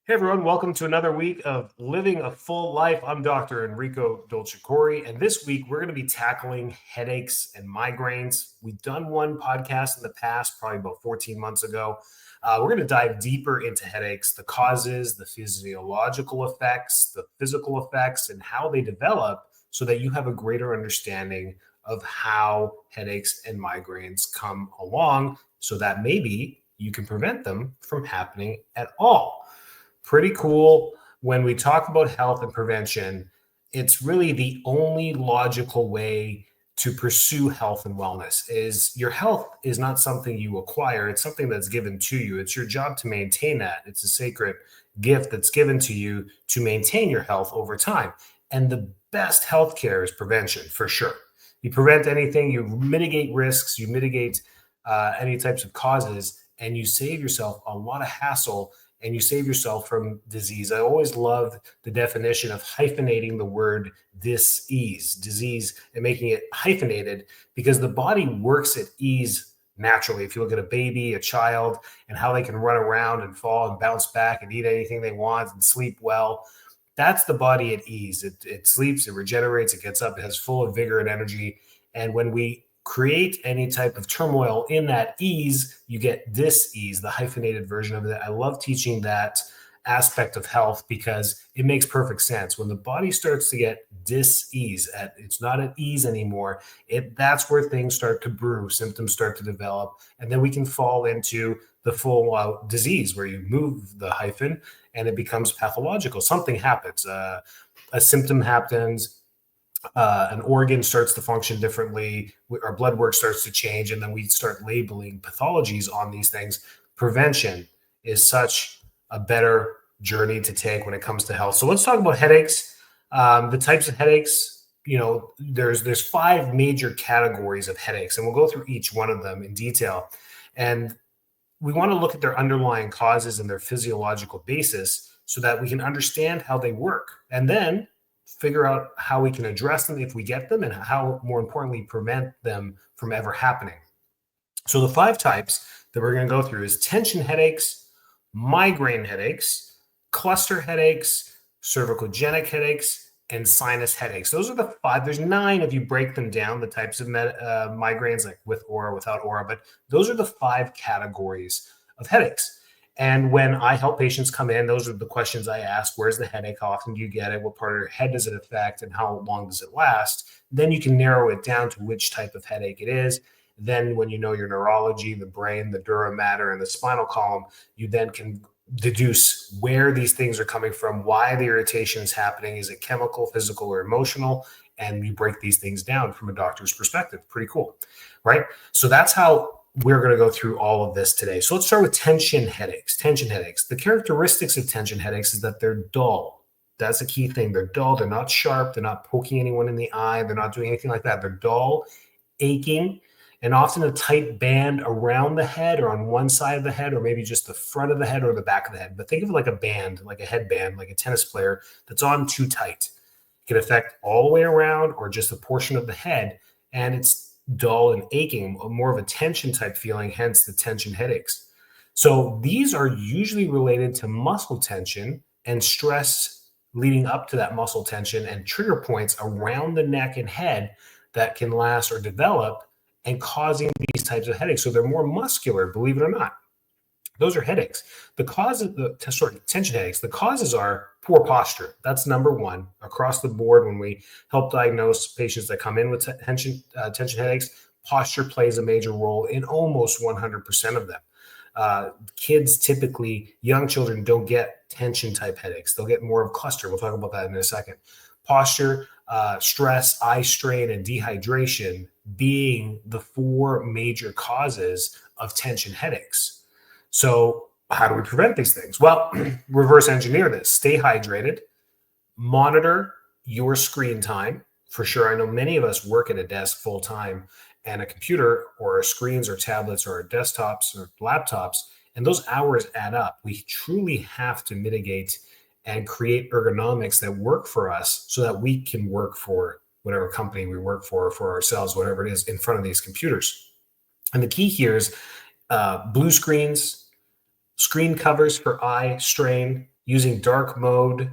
Hey everyone, welcome to another week of Living a Full Life. I'm Dr. Enrico Dolcecore, and this week we're going to be tackling headaches and migraines. We've done one podcast in the past, probably about 14 months ago. We're going to dive deeper into headaches, the causes, the physiological effects, the physical effects, and how they develop so that you have a greater understanding of how headaches and migraines come along so that maybe you can prevent them from happening at all. Pretty cool. When we talk about health and prevention, it's really the only logical way to pursue health and wellness. Is your health is not something you acquire, it's something that's given to you. It's your job to maintain that. It's a sacred gift that's given to you to maintain your health over time. And the best healthcare is prevention, for sure. You prevent anything, you mitigate risks, you mitigate any types of causes, and you save yourself a lot of hassle and you save yourself from disease. I always love the definition of hyphenating the word disease, and making it hyphenated because the body works at ease naturally. If you look at a baby, a child, and how they can run around and fall and bounce back and eat anything they want and sleep well, that's the body at ease. It sleeps, it regenerates, it gets up, it has full of vigor and energy. And when we create any type of turmoil in that ease, you get dis-ease, the hyphenated version of it. I love teaching that aspect of health because it makes perfect sense. When the body starts to get dis-ease, it's not at ease anymore, that's where things start to brew, symptoms start to develop, and then we can fall into the full disease where you move the hyphen and it becomes pathological. Something happens, a symptom happens, an organ starts to function differently, our blood work starts to change, and then we start labeling pathologies on these things. Prevention is such a better journey to take when it comes to health. So let's talk about headaches. The types of headaches, there's 5 major categories of headaches, and we'll go through each one of them in detail. And we want to look at their underlying causes and their physiological basis so that we can understand how they work. And then figure out how we can address them if we get them, and how, more importantly, prevent them from ever happening. So the 5 types that we're going to go through is tension headaches, migraine headaches, cluster headaches, cervicogenic headaches, and sinus headaches. Those are the 5. There's 9 if you break them down, the types of migraines, like with aura, without aura, but those are the 5 categories of headaches. And when I help patients come in, those are the questions I ask. Where's the headache? How often do you get it? What part of your head does it affect? And how long does it last? Then you can narrow it down to which type of headache it is. Then when you know your neurology, the brain, the dura mater, and the spinal column, you then can deduce where these things are coming from, why the irritation is happening. Is it chemical, physical, or emotional? And you break these things down from a doctor's perspective. Pretty cool, right? So that's how we're going to go through all of this today. So let's start with tension headaches. Tension headaches. The characteristics of tension headaches is that they're dull. That's a key thing. They're dull. They're not sharp. They're not poking anyone in the eye. They're not doing anything like that. They're dull, aching, and often a tight band around the head or on one side of the head, or maybe just the front of the head or the back of the head. But think of it like a band, like a headband, like a tennis player that's on too tight. It can affect all the way around or just a portion of the head. And it's dull and aching, more of a tension type feeling, hence the tension headaches. So these are usually related to muscle tension and stress leading up to that muscle tension, and trigger points around the neck and head that can last or develop and causing these types of headaches. So they're more muscular, believe it or not. Those are headaches. The cause of tension headaches, the causes are poor posture. That's number 1 across the board. When we help diagnose patients that come in with tension headaches, posture plays a major role in almost 100% of them. Kids, typically, young children, don't get tension type headaches. They'll get more of cluster. We'll talk about that in a second. Posture, stress, eye strain, and dehydration being the 4 major causes of tension headaches. So how do we prevent these things? Well, reverse engineer this. Stay hydrated. Monitor your screen time. For sure, I know many of us work at a desk full time, and a computer or our screens or tablets or our desktops or laptops, and those hours add up. We truly have to mitigate and create ergonomics that work for us so that we can work for whatever company we work for ourselves, whatever it is, in front of these computers. And the key here is blue screens, screen covers for eye strain, using dark mode,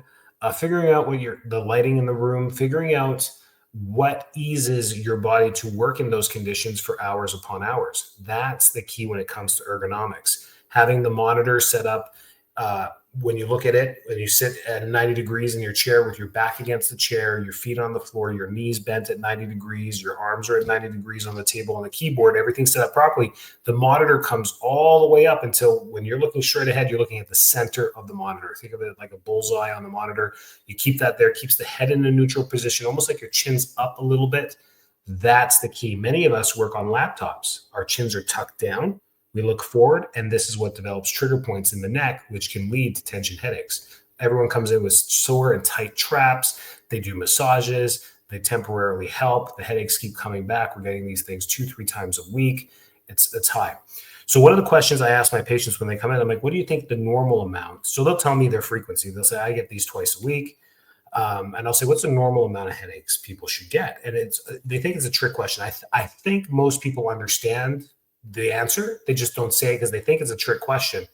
figuring out the lighting in the room, figuring out what eases your body to work in those conditions for hours upon hours. That's the key when it comes to ergonomics. Having the monitor set up, when you look at it, when you sit at 90 degrees in your chair with your back against the chair, your feet on the floor, your knees bent at 90 degrees, your arms are at 90 degrees on the table, on the keyboard, everything's set up properly. The monitor comes all the way up until when you're looking straight ahead, you're looking at the center of the monitor. Think of it like a bullseye on the monitor. You keep that there, keeps the head in a neutral position, almost like your chin's up a little bit. That's the key. Many of us work on laptops. Our chins are tucked down. We look forward, and this is what develops trigger points in the neck, which can lead to tension headaches. Everyone comes in with sore and tight traps. They do massages. They temporarily help. The headaches keep coming back. We're getting these things 2-3 times a week. It's high. So one of the questions I ask my patients when they come in, I'm like, what do you think the normal amount? So they'll tell me their frequency. They'll say, I get these twice a week. And I'll say, what's the normal amount of headaches people should get? And they think it's a trick question. I think most people understand the answer. They just don't say it because they think it's a trick question.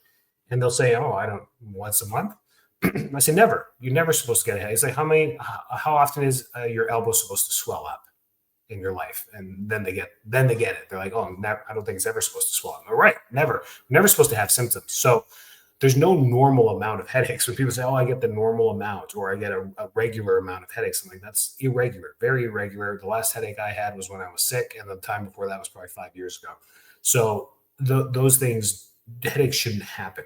And they'll say, oh, I don't, once a month. I say, never. You're never supposed to get a headache. It's like, how often is your elbow supposed to swell up in your life? And then they get it. They're like, oh, never, I don't think it's ever supposed to swell up. All right, never. We're never supposed to have symptoms. So there's no normal amount of headaches. When people say, oh, I get the normal amount, or I get a regular amount of headaches, I'm like, that's irregular, very irregular. The last headache I had was when I was sick, and the time before that was probably 5 years ago. So those things, headaches shouldn't happen,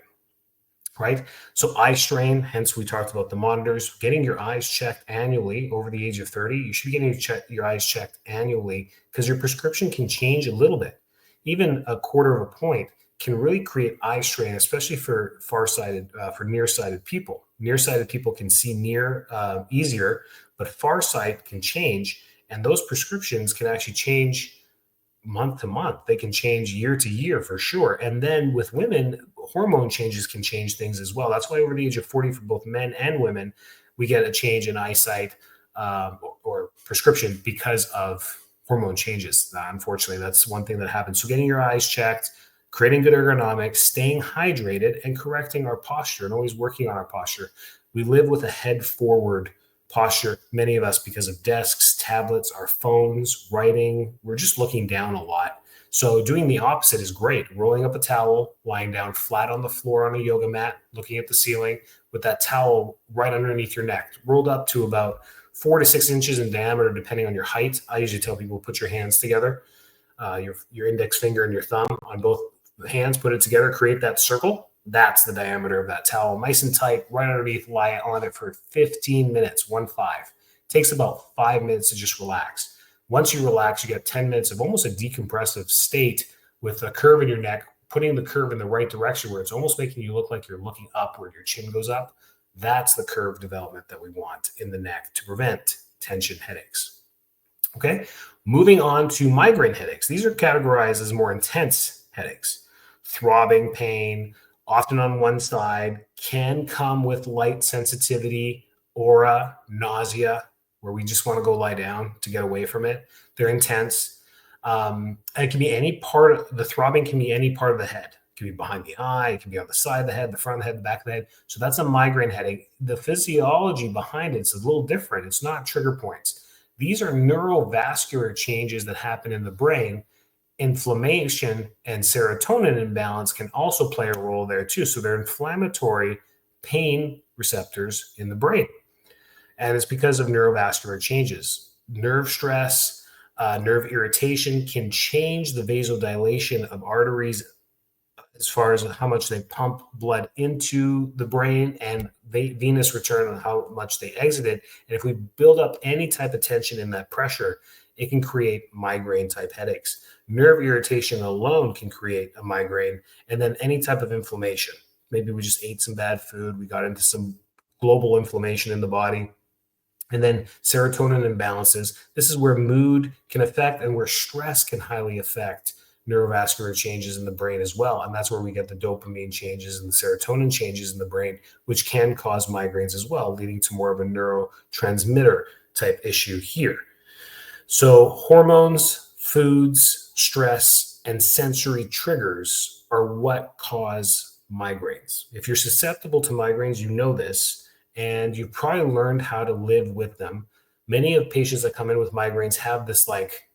right? So eye strain, hence we talked about the monitors, getting your eyes checked annually over the age of 30. You should be getting your eyes checked annually because your prescription can change a little bit. Even a quarter of a point can really create eye strain, especially for farsighted, for nearsighted people. Nearsighted people can see near easier, but farsight can change, and those prescriptions can actually change month to month. They can change year to year for sure. And then with women, hormone changes can change things as well. That's why over the age of 40 for both men and women, we get a change in eyesight or prescription because of hormone changes. Unfortunately, that's one thing that happens. So getting your eyes checked, creating good ergonomics, staying hydrated, and correcting our posture and always working on our posture. We live with a head forward posture, many of us, because of desks, tablets, our phones, writing. We're just looking down a lot. So doing the opposite is great. Rolling up a towel, lying down flat on the floor on a yoga mat, looking at the ceiling with that towel right underneath your neck, rolled up to about 4 to 6 inches in diameter, depending on your height. I usually tell people put your hands together, your index finger and your thumb on both hands, put it together, create that circle. That's the diameter of that towel, nice and tight, right underneath, lie on it for 15 minutes, 1-5. Takes about 5 minutes to just relax. Once you relax, you get 10 minutes of almost a decompressive state with a curve in your neck, putting the curve in the right direction where it's almost making you look like you're looking upward, your chin goes up. That's the curve development that we want in the neck to prevent tension headaches. Okay, moving on to migraine headaches. These are categorized as more intense headaches. Throbbing pain, often on one side, can come with light sensitivity, aura, nausea, where we just want to go lie down to get away from it. They're intense. It can be any part, the throbbing can be any part of the head. It can be behind the eye, it can be on the side of the head, the front of the head, the back of the head. So that's a migraine headache. The physiology behind it's a little different. It's not trigger points. These are neurovascular changes that happen in the brain. Inflammation and serotonin imbalance can also play a role there too. So they're inflammatory pain receptors in the brain. And it's because of neurovascular changes. Nerve stress, nerve irritation can change the vasodilation of arteries as far as how much they pump blood into the brain and venous return on how much they exit it. And if we build up any type of tension in that pressure, it can create migraine type headaches. Nerve irritation alone can create a migraine, and then any type of inflammation. Maybe we just ate some bad food. We got into some global inflammation in the body. And then serotonin imbalances. This is where mood can affect and where stress can highly affect neurovascular changes in the brain as well. And that's where we get the dopamine changes and the serotonin changes in the brain, which can cause migraines as well, leading to more of a neurotransmitter type issue here. So hormones, foods, stress, and sensory triggers are what cause migraines. If you're susceptible to migraines, you know this, and you've probably learned how to live with them. Many of patients that come in with migraines have this like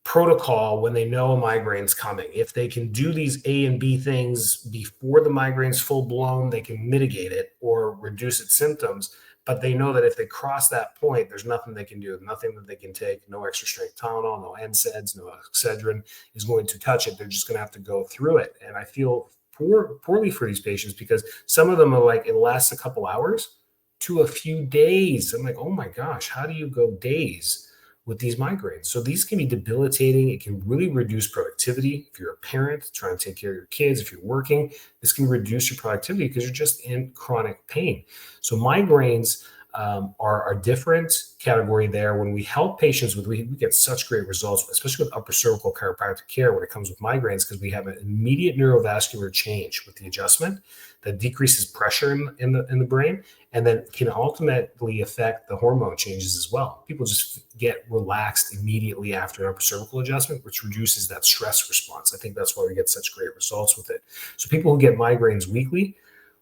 protocol when they know a migraine's coming. If they can do these A and B things before the migraine's full blown, they can mitigate it or reduce its symptoms. But they know that if they cross that point, there's nothing they can do, nothing that they can take, no extra strength Tylenol, no NSAIDs, no Excedrin is going to touch it. They're just going to have to go through it. And I feel poorly for these patients because some of them are like, it lasts a couple hours to a few days. I'm like, oh my gosh, how do you go days with these migraines? So these can be debilitating. It can really reduce productivity. If you're a parent trying to take care of your kids, if you're working, this can reduce your productivity because you're just in chronic pain. So migraines are a different category there. When we help patients with, we get such great results, especially with upper cervical chiropractic care when it comes with migraines, because we have an immediate neurovascular change with the adjustment that decreases pressure in the brain, and then can ultimately affect the hormone changes as well. People just get relaxed immediately after an upper cervical adjustment, which reduces that stress response. I think that's why we get such great results with it. So people who get migraines weekly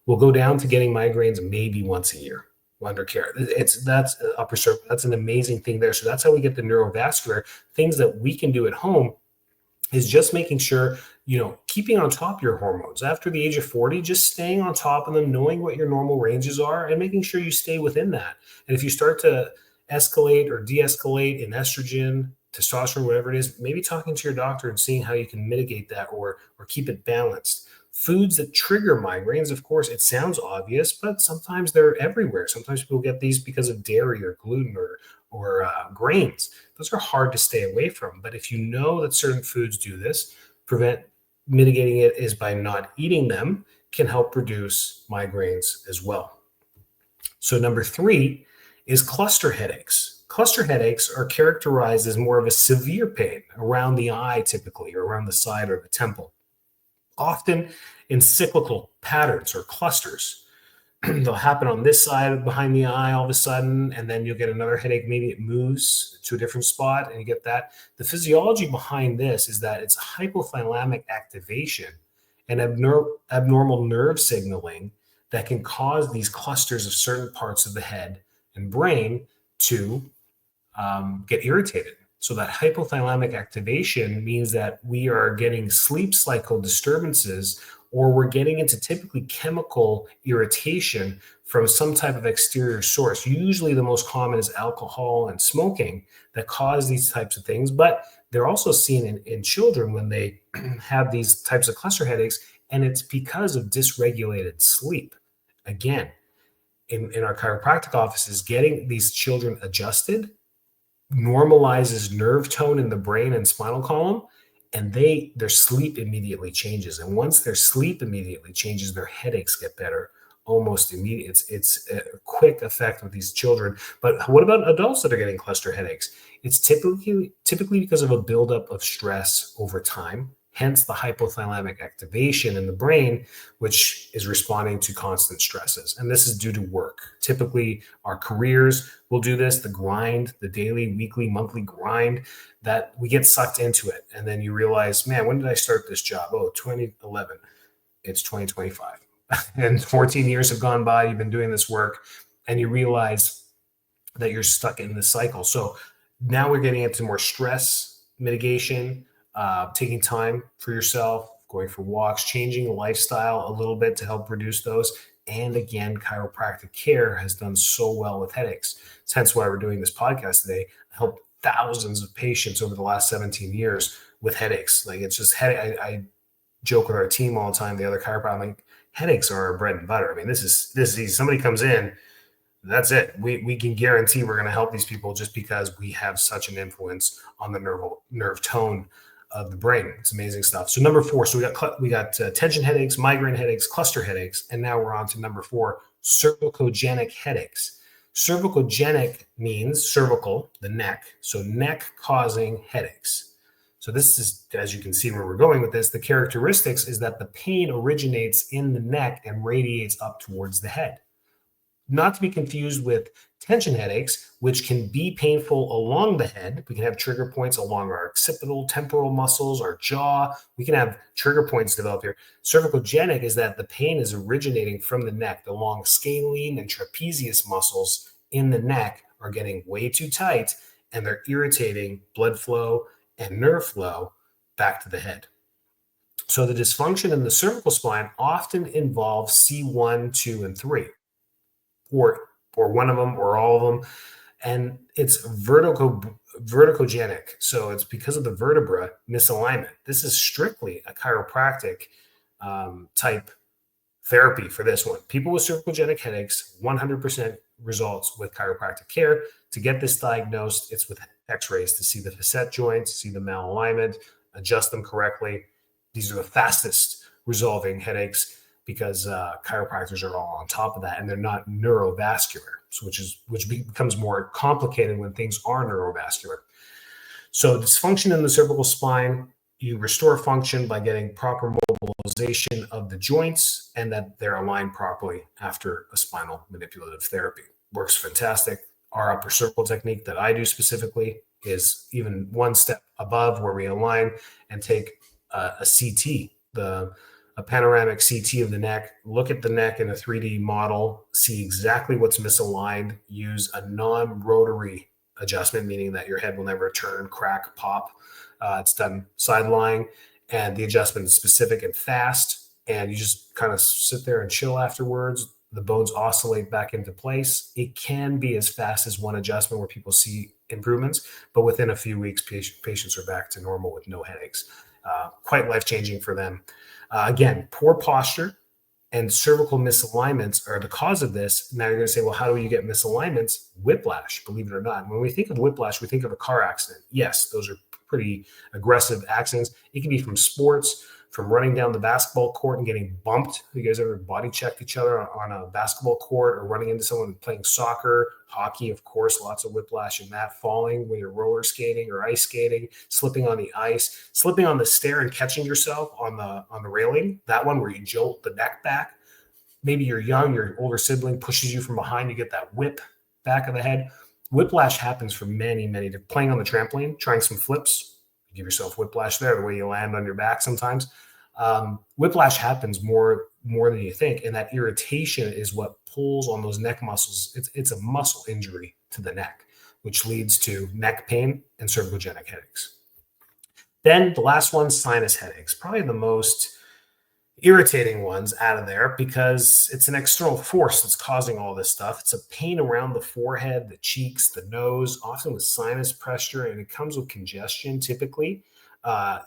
will go down to getting migraines maybe once a year under care. That's upper cervical. That's an amazing thing there. So that's how we get the neurovascular things that we can do at home. Is just making sure, keeping on top of your hormones after the age of 40, just staying on top of them, knowing what your normal ranges are and making sure you stay within that. And if you start to escalate or de-escalate in estrogen, testosterone, whatever it is, maybe talking to your doctor and seeing how you can mitigate that or keep it balanced. Foods that trigger migraines, of course, it sounds obvious, but sometimes they're everywhere. Sometimes people get these because of dairy or gluten or grains. Those are hard to stay away from. But if you know that certain foods do this, mitigating it is by not eating them can help reduce migraines as well. So number 3 is cluster headaches. Cluster headaches are characterized as more of a severe pain around the eye, typically, or around the side or the temple, often in cyclical patterns or clusters. They'll happen on this side behind the eye all of a sudden, and then you'll get another headache. Maybe it moves to a different spot and you get that. The physiology behind this is that it's hypothalamic activation and abnormal nerve signaling that can cause these clusters of certain parts of the head and brain to get irritated. So that hypothalamic activation means that we are getting sleep cycle disturbances, or we're getting into typically chemical irritation from some type of exterior source. Usually the most common is alcohol and smoking that cause these types of things, but they're also seen in children when they have these types of cluster headaches, and it's because of dysregulated sleep. Again, in our chiropractic offices, getting these children adjusted normalizes nerve tone in the brain and spinal column, and their sleep immediately changes. And once their sleep immediately changes, their headaches get better almost immediately. It's a quick effect with these children. But what about adults that are getting cluster headaches? It's typically because of a buildup of stress over time, hence the hypothalamic activation in the brain, which is responding to constant stresses. And this is due to work. Typically, our careers will do this, the grind, the daily, weekly, monthly grind, that we get sucked into it. And then you realize, man, when did I start this job? Oh, 2011. It's 2025. And 14 years have gone by. You've been doing this work, and you realize that you're stuck in this cycle. So now we're getting into more stress mitigation, taking time for yourself, going for walks, changing the lifestyle a little bit to help reduce those. And again, chiropractic care has done so well with headaches. It's hence why we're doing this podcast today. I helped thousands of patients over the last 17 years with headaches. Like, it's just headache. I joke with our team all the time, the other chiropractor, I'm like, headaches are our bread and butter. I mean, this is easy. Somebody comes in, that's it. We can guarantee we're going to help these people just because we have such an influence on the nerve tone of the brain. It's amazing stuff. So number 4, so we got tension headaches, migraine headaches, cluster headaches, and now we're on to number 4, cervicogenic headaches. Cervicogenic means cervical, the neck, so neck causing headaches. So this is, as you can see where we're going with this, the characteristics is that the pain originates in the neck and radiates up towards the head. not to be confused with tension headaches, which can be painful along the head. We can have trigger points along our occipital, temporal muscles, our jaw. We can have trigger points develop here. Cervicogenic is that the pain is originating from the neck. The long scalene and trapezius muscles in the neck are getting way too tight, and they're irritating blood flow and nerve flow back to the head. So the dysfunction in the cervical spine often involves C1, 2, and 3, or one of them or all of them. And it's verticogenic. So it's because of the vertebra misalignment. This is strictly a chiropractic type therapy for this one. People with cervicogenic headaches, 100% results with chiropractic care. To get this diagnosed, it's with x-rays to see the facet joints, see the malalignment, adjust them correctly. These are the fastest resolving headaches because chiropractors are all on top of that, and they're not neurovascular, which becomes more complicated when things are neurovascular. So dysfunction in the cervical spine, you restore function by getting proper mobilization of the joints and that they're aligned properly after a spinal manipulative therapy. Works fantastic. Our upper circle technique that I do specifically is even one step above, where we align and take a CT, a panoramic CT of the neck, look at the neck in a 3D model, see exactly what's misaligned, use a non-rotary adjustment, meaning that your head will never turn, crack, pop. It's done side lying, and the adjustment is specific and fast, and you just kind of sit there and chill afterwards. The bones oscillate back into place. It can be as fast as one adjustment where people see improvements, but within a few weeks, patients are back to normal with no headaches. Quite life-changing for them. Again, poor posture and cervical misalignments are the cause of this. Now you're going to say, well, how do you get misalignments? Whiplash, believe it or not. When we think of whiplash, we think of a car accident. Yes, those are pretty aggressive accidents. It can be from sports, from running down the basketball court and getting bumped. You guys ever body checked each other on a basketball court, or running into someone playing soccer, hockey, of course, lots of whiplash in that, falling when you're roller skating or ice skating, slipping on the ice, slipping on the stair and catching yourself on the railing, that one where you jolt the neck back. Maybe you're young, your older sibling pushes you from behind, you get that whip back of the head. Whiplash happens for many, playing on the trampoline, trying some flips, you give yourself whiplash there, the way you land on your back sometimes. Whiplash happens more than you think, and that irritation is what pulls on those neck muscles. It's a muscle injury to the neck, which leads to neck pain and cervicogenic headaches. Then the last one, sinus headaches, probably the most irritating ones out of there, because it's an external force that's causing all this stuff. It's a pain around the forehead, the cheeks, the nose, often with sinus pressure, and it comes with congestion typically.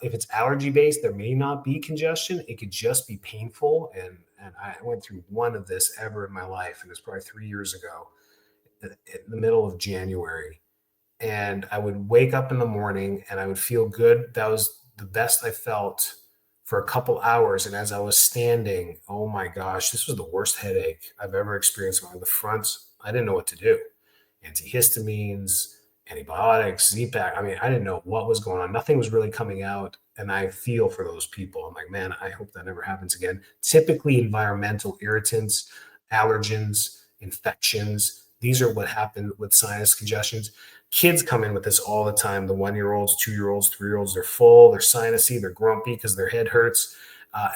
If it's allergy based, there may not be congestion. It could just be painful. And I went through one of this ever in my life, and it's probably 3 years ago in the middle of January. And I would wake up in the morning and I would feel good. That was the best I felt for a couple hours. And as I was standing, oh my gosh, this was the worst headache I've ever experienced. On the front, I didn't know what to do. Antihistamines, antibiotics, Z-Pak. I mean, I didn't know what was going on. Nothing was really coming out. And I feel for those people. I'm like, man, I hope that never happens again. Typically environmental irritants, allergens, infections. These are what happen with sinus congestions. Kids come in with this all the time. The 1-year-olds, 2-year-olds, 3-year-olds, they're full, they're sinusy, they're grumpy because their head hurts.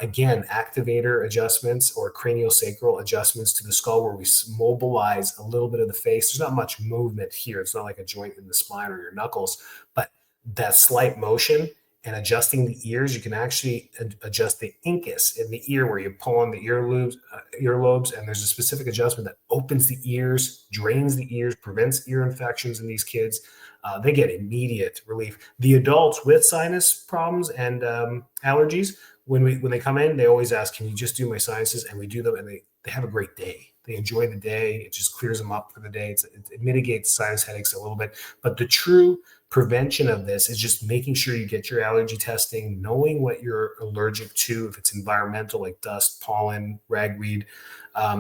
Again, activator adjustments or craniosacral adjustments to the skull, where we mobilize a little bit of the face. There's not much movement here. It's not like a joint in the spine or your knuckles, but that slight motion and adjusting the ears, you can actually adjust the incus in the ear, where you pull on the earlobes, and there's a specific adjustment that opens the ears, drains the ears, prevents ear infections in these kids. They get immediate relief. The adults with sinus problems and allergies, when they come in, they always ask, can you just do my sinuses? And we do them, and they have a great day. They enjoy the day. It just clears them up for the day. It mitigates sinus headaches a little bit. But the true prevention of this is just making sure you get your allergy testing, knowing what you're allergic to, if it's environmental like dust, pollen, ragweed,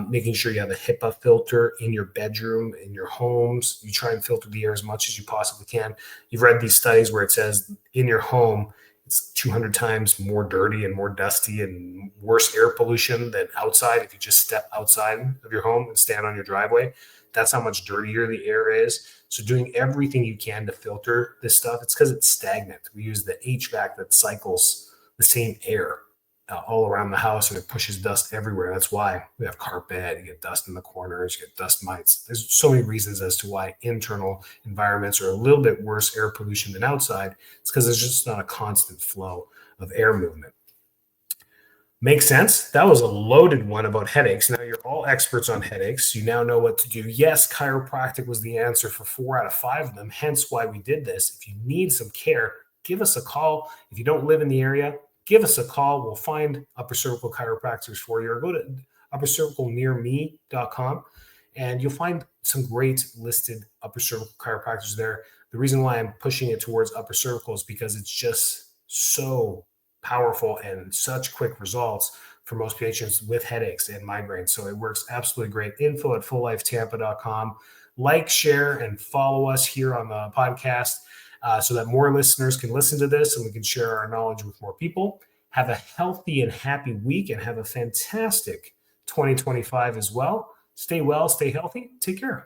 making sure you have a HIPAA filter in your bedroom, in your homes. You try and filter the air as much as you possibly can. You've read these studies where it says in your home, It's 200 times more dirty and more dusty and worse air pollution than outside. If you just step outside of your home and stand on your driveway, that's how much dirtier the air is. So doing everything you can to filter this stuff, it's because it's stagnant. We use the HVAC that cycles the same air all around the house, and it pushes dust everywhere. That's why we have carpet. You get dust in the corners, you get dust mites. There's so many reasons as to why internal environments are a little bit worse air pollution than outside. It's because there's just not a constant flow of air movement. Makes sense? That was a loaded one about headaches. Now you're all experts on headaches. You now know what to do. Yes, chiropractic was the answer for 4 out of 5 of them, hence why we did this. If you need some care, give us a call. If you don't live in the area, give us a call. We'll find upper cervical chiropractors for you, or go to uppercervicalnearme.com and you'll find some great listed upper cervical chiropractors there. The reason why I'm pushing it towards upper cervical is because it's just so powerful and such quick results for most patients with headaches and migraines. So it works absolutely great. Info at fulllifetampa.com. Like, share, and follow us here on the podcast so that more listeners can listen to this and we can share our knowledge with more people. Have a healthy and happy week and have a fantastic 2025 as well. Stay well, stay healthy. Take care.